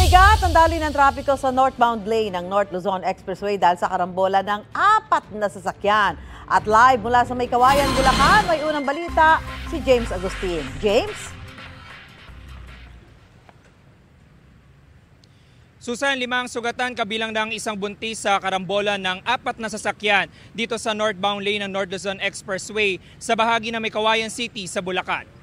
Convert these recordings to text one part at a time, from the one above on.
Bumigat ang daloy ng trapiko sa northbound lane ng North Luzon Expressway dahil sa karambola ng 4 na sasakyan. At live mula sa May Kawayan, Bulacan, may unang balita si James Agustin. James? Susan, 5 sugatan kabilang ng isang buntis sa karambola ng 4 na sasakyan dito sa northbound lane ng North Luzon Expressway sa bahagi ng May Kawayan City sa Bulacan.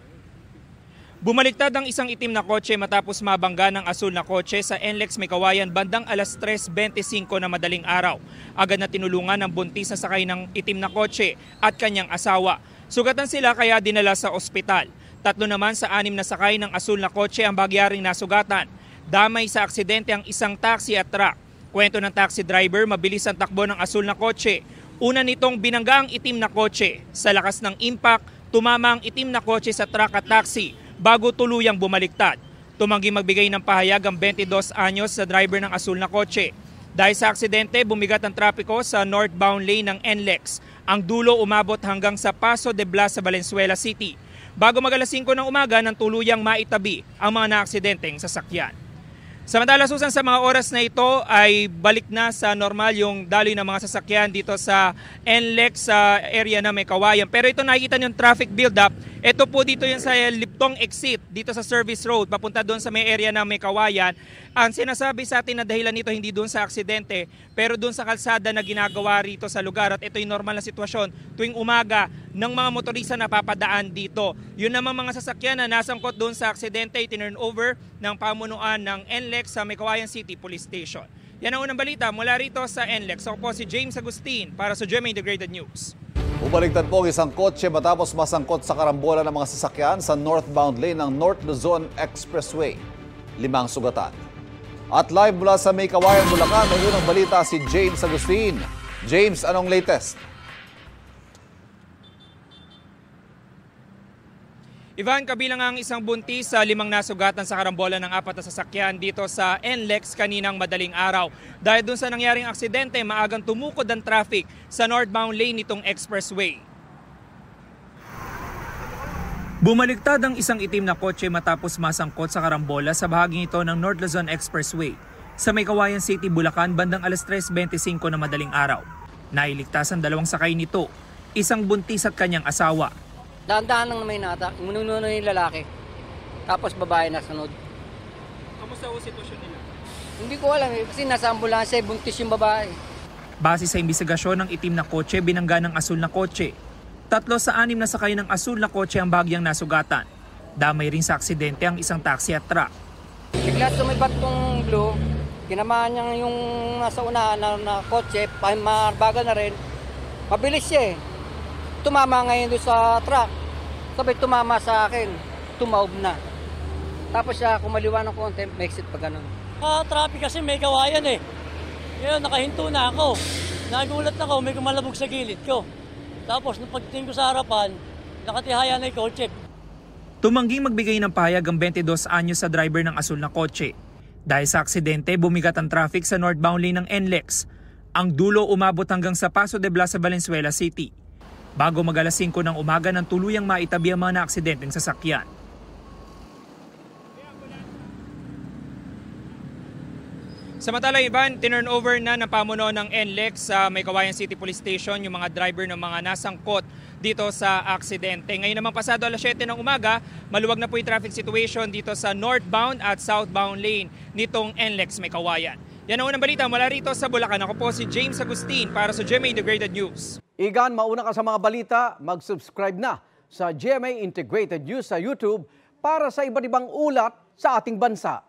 Bumaliktad ang isang itim na kotse matapos mabangga ng asul na kotse sa NLEX May Kawayan bandang alas 3:25 na madaling araw. Agad na tinulungan ng buntis na sakay ng itim na kotse at kanyang asawa. Sugatan sila kaya dinala sa ospital. 3 naman sa 6 na sakay ng asul na kotse ang bagyaring nasugatan. Damay sa aksidente ang isang taxi at truck. Kwento ng taxi driver, mabilis ang takbo ng asul na kotse. Una nitong binangga ang itim na kotse. Sa lakas ng impact, tumama ang itim na kotse sa truck at taxi bago tuluyang bumaliktad. Tumanggi magbigay ng pahayag ang 22 anyos sa driver ng asul na kotse. Dahil sa aksidente, bumigat ang trapiko sa northbound lane ng NLEX. Ang dulo umabot hanggang sa Paso de Blas sa Valenzuela City. Bago mag-alas 5 ng umaga nang tuluyang maitabi ang mga naaksidenteng sasakyan. Samantala, Susan, sa mga oras na ito ay balik na sa normal yung daloy ng mga sasakyan dito sa NLEX sa area na May Kawayan. Pero ito nakikita niyo yung traffic build-up. Ito po dito yung sa Liptong exit dito sa Service Road papunta doon sa may area na May Kawayan. Ang sinasabi sa atin na dahilan nito hindi doon sa aksidente pero doon sa kalsada na ginagawa rito sa lugar at ito yung normal na sitwasyon tuwing umaga ng mga motorista na papadaan dito. Yun naman mga sasakyan na nasangkot doon sa aksidente ay tinurn over ng pamunuan ng NLEX sa May Kawayan City Police Station. Yan ang unang balita mula rito sa NLEX. Ako po si James Agustin para sa GMA Integrated News. Bumaliktad po ang isang kotse matapos masangkot sa karambola ng mga sasakyan sa northbound lane ng North Luzon Expressway. 5 sugatan. At live mula sa May Kawayan, Bulacan, may unang balita si James Agustin. James, anong latest? Ivan, kabilang ang isang buntis sa 5 nasugatan sa karambola ng 4 na sasakyan dito sa NLEX kaninang madaling araw. Dahil dun sa nangyaring aksidente, maagang tumukod ang traffic sa northbound lane nitong expressway. Bumaliktad ang isang itim na kotse matapos masangkot sa karambola sa bahaging ito ng North Luzon Expressway sa May Kawayan City, Bulacan bandang alas 3:25 na madaling araw. Nailigtas ang 2 sakay nito, isang buntis at kanyang asawa. Daan-daan lang may nata, umununo yung lalaki. Tapos babae na sunod. Kamusta ang sitwasyon nila? Hindi ko alam kasi nasa ambulansya, buntis yung babae. Base sa imbestigasyon ng itim na kotse, binangga ng asul na kotse. 3 sa 6 na sakay ng asul na kotse ang bahagyang nasugatan. Damay rin sa aksidente ang isang taxi at truck. Bigla sumibat tong blue, tinamaan niya yung nasa unahan na kotse, mabagal na rin. Mabilis siya eh. Tumama ngayon doon sa truck. Sabay tumama sa akin. Tumaob na. Tapos siya kumaliwa ng konti, may exit pa ganun. Traffic kasi May Kawayan eh. Ngayon nakahinto na ako. Nagulat ako, may kumalabog sa gilid ko. Tapos nung pagtingin ko sa harapan, nakatihaya na yung kotse. Tumangging magbigay ng pahayag ang 22 anyos sa driver ng asul na kotse. Dahil sa aksidente, bumigat ang traffic sa northbound lane ng NLEX. Ang dulo umabot hanggang sa Paso de Blas sa Valenzuela City. Bago mag-alas 5 ng umaga nang tuluyang maitabi ang mga naaksidenteng sasakyan. Samantala, Ivan, tinurn over na ng pamuno ng NLEX sa May Kawayan City Police Station yung mga driver ng mga nasangkot dito sa aksidente. Ngayon naman pasado alas 7 ng umaga, maluwag na po yung traffic situation dito sa northbound at southbound lane nitong NLEX May Kawayan. Yan ang unang balita mula rito sa Bulacan. Ako po si James Agustin para sa GMA Integrated News. Igan, mauna ka sa mga balita, mag-subscribe na sa GMA Integrated News sa YouTube para sa iba't ibang ulat sa ating bansa.